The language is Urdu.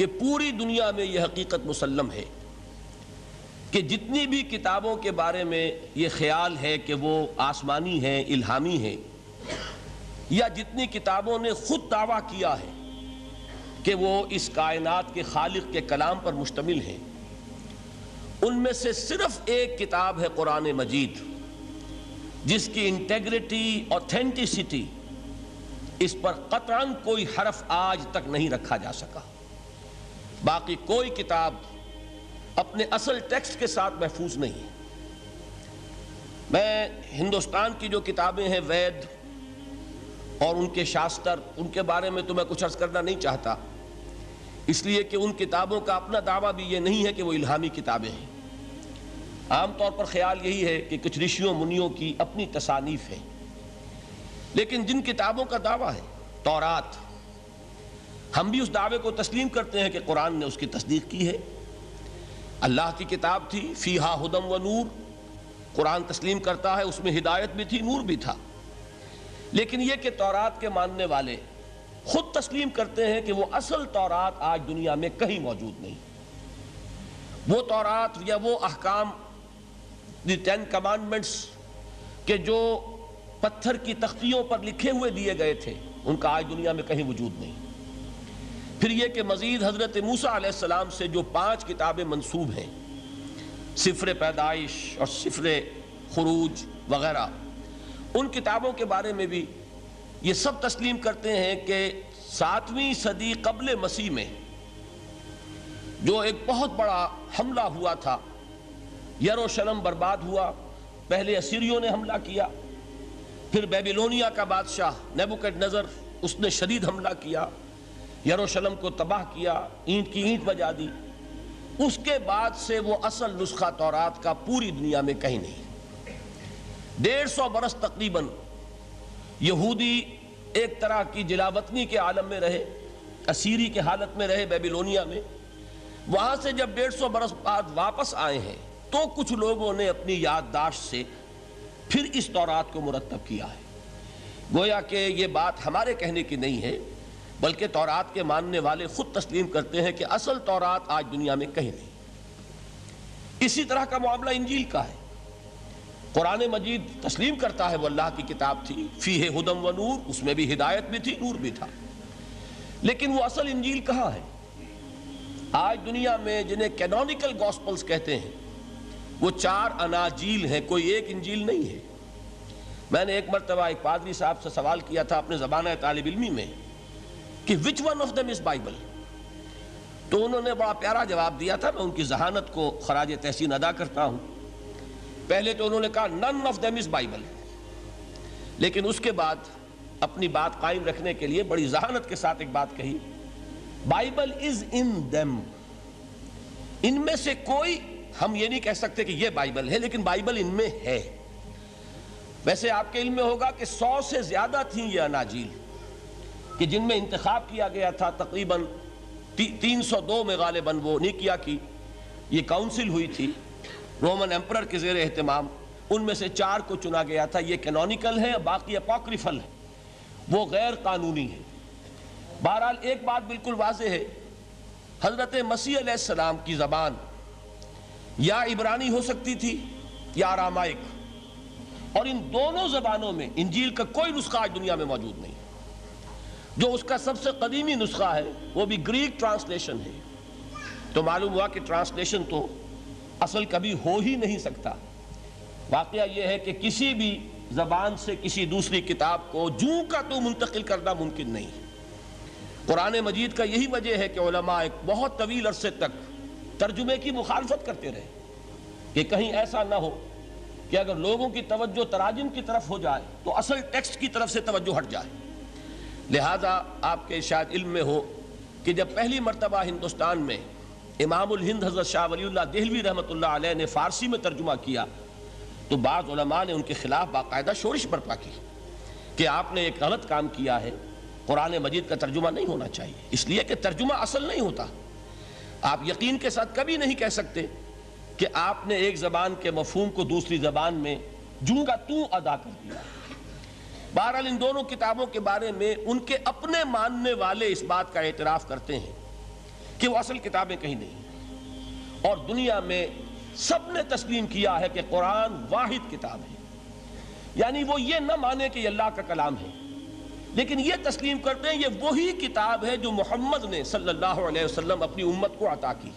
کہ پوری دنیا میں یہ حقیقت مسلم ہے کہ جتنی بھی کتابوں کے بارے میں یہ خیال ہے کہ وہ آسمانی ہیں، الہامی ہیں، یا جتنی کتابوں نے خود دعویٰ کیا ہے کہ وہ اس کائنات کے خالق کے کلام پر مشتمل ہیں، ان میں سے صرف ایک کتاب ہے قرآن مجید، جس کی انٹیگریٹی، اوتھینٹسٹی، اس پر قطعاً کوئی حرف آج تک نہیں رکھا جا سکا۔ باقی کوئی کتاب اپنے اصل ٹیکسٹ کے ساتھ محفوظ نہیں ہے۔ میں ہندوستان کی جو کتابیں ہیں، وید اور ان کے شاستر، ان کے بارے میں تو میں کچھ عرض کرنا نہیں چاہتا، اس لیے کہ ان کتابوں کا اپنا دعویٰ بھی یہ نہیں ہے کہ وہ الہامی کتابیں ہیں۔ عام طور پر خیال یہی ہے کہ کچھ رشیوں منیوں کی اپنی تصانیف ہیں، لیکن جن کتابوں کا دعویٰ ہے، تورات، ہم بھی اس دعوے کو تسلیم کرتے ہیں کہ قرآن نے اس کی تصدیق کی ہے۔ اللہ کی کتاب تھی، فیہا ہدی و نور، قرآن تسلیم کرتا ہے اس میں ہدایت بھی تھی، نور بھی تھا۔ لیکن یہ کہ تورات کے ماننے والے خود تسلیم کرتے ہیں کہ وہ اصل تورات آج دنیا میں کہیں موجود نہیں۔ وہ تورات یا وہ احکام، دی 10 کمانڈمنٹس کہ جو پتھر کی تختیوں پر لکھے ہوئے دیے گئے تھے، ان کا آج دنیا میں کہیں وجود نہیں۔ پھر یہ کہ مزید حضرت موسیٰ علیہ السلام سے جو 5 کتابیں منسوب ہیں، سفر پیدائش اور سفر خروج وغیرہ، ان کتابوں کے بارے میں بھی یہ سب تسلیم کرتے ہیں کہ 7ویں صدی قبل مسیح میں جو ایک بہت بڑا حملہ ہوا تھا، یروشلم برباد ہوا، پہلے اسیریوں نے حملہ کیا، پھر بیبیلونیا کا بادشاہ نیبوکڈ نظر، اس نے شدید حملہ کیا، یروشلم کو تباہ کیا، اینٹ کی اینٹ بجا دی۔ اس کے بعد سے وہ اصل نسخہ تورات کا پوری دنیا میں کہیں نہیں۔ 150 برس تقریباً یہودی ایک طرح کی جلاوطنی کے عالم میں رہے، اسیری کے حالت میں رہے بیبیلونیا میں۔ وہاں سے جب 150 برس بعد واپس آئے ہیں تو کچھ لوگوں نے اپنی یادداشت سے پھر اس تورات کو مرتب کیا ہے۔ گویا کہ یہ بات ہمارے کہنے کی نہیں ہے، بلکہ تورات کے ماننے والے خود تسلیم کرتے ہیں کہ اصل تورات آج دنیا میں کہیں نہیں۔ اسی طرح کا معاملہ انجیل کا ہے۔ قرآن مجید تسلیم کرتا ہے وہ اللہ کی کتاب تھی، فیہ ہدی و نور، اس میں بھی ہدایت بھی تھی، نور بھی تھا، لیکن وہ اصل انجیل کہاں ہے؟ آج دنیا میں جنہیں کینونیکل گاسپلز کہتے ہیں، وہ 4 اناجیل ہیں، کوئی ایک انجیل نہیں ہے۔ میں نے ایک مرتبہ ایک پادری صاحب سے سوال کیا تھا اپنے زمانہ طالب علمی میں کہ which one of them is Bible؟ تو انہوں نے بڑا پیارا جواب دیا تھا، میں ان کی ذہانت کو خراج تحسین ادا کرتا ہوں۔ پہلے تو انہوں نے کہا none of them is Bible، لیکن اس کے بعد اپنی بات قائم رکھنے کے لیے بڑی ذہانت کے ساتھ ایک بات کہی، بائبل از ان them، ان میں سے کوئی، ہم یہ نہیں کہہ سکتے کہ یہ بائبل ہے، لیکن بائبل ان میں ہے۔ ویسے آپ کے علم میں ہوگا کہ 100 سے زیادہ تھیں یہ اناجیل کہ جن میں انتخاب کیا گیا تھا، تقریباً 302 میں غالباً وہ نیکیا کی یہ کاؤنسل ہوئی تھی رومن ایمپرر کے زیر اہتمام، ان میں سے 4 کو چنا گیا تھا۔ یہ کینونیکل ہیں، باقی اپوکریفل ہیں، وہ غیر قانونی ہیں۔ بہرحال ایک بات بالکل واضح ہے، حضرت مسیح علیہ السلام کی زبان یا عبرانی ہو سکتی تھی یا آرامائک، اور ان دونوں زبانوں میں انجیل کا کوئی نسخہ آج دنیا میں موجود نہیں۔ جو اس کا سب سے قدیمی نسخہ ہے وہ بھی گریک ٹرانسلیشن ہے، تو معلوم ہوا کہ ٹرانسلیشن تو اصل کبھی ہو ہی نہیں سکتا۔ واقعہ یہ ہے کہ کسی بھی زبان سے کسی دوسری کتاب کو جوں کا تو منتقل کرنا ممکن نہیں۔ قرآن مجید کا یہی وجہ ہے کہ علماء ایک بہت طویل عرصے تک ترجمے کی مخالفت کرتے رہے کہ کہیں ایسا نہ ہو کہ اگر لوگوں کی توجہ تراجم کی طرف ہو جائے تو اصل ٹیکسٹ کی طرف سے توجہ ہٹ جائے۔ لہذا آپ کے شاید علم میں ہو کہ جب پہلی مرتبہ ہندوستان میں امام الہند حضرت شاہ ولی اللہ دہلوی رحمۃ اللہ علیہ نے فارسی میں ترجمہ کیا تو بعض علماء نے ان کے خلاف باقاعدہ شورش برپا کی کہ آپ نے ایک غلط کام کیا ہے، قرآن مجید کا ترجمہ نہیں ہونا چاہیے، اس لیے کہ ترجمہ اصل نہیں ہوتا۔ آپ یقین کے ساتھ کبھی نہیں کہہ سکتے کہ آپ نے ایک زبان کے مفہوم کو دوسری زبان میں جوں کا توں ادا کر دیا۔ بہرحال ان دونوں کتابوں کے بارے میں ان کے اپنے ماننے والے اس بات کا اعتراف کرتے ہیں کہ وہ اصل کتابیں کہیں نہیں، اور دنیا میں سب نے تسلیم کیا ہے کہ قرآن واحد کتاب ہے، یعنی وہ یہ نہ مانے کہ یہ اللہ کا کلام ہے، لیکن یہ تسلیم کرتے ہیں یہ وہی کتاب ہے جو محمد نے صلی اللہ علیہ وسلم اپنی امت کو عطا کی۔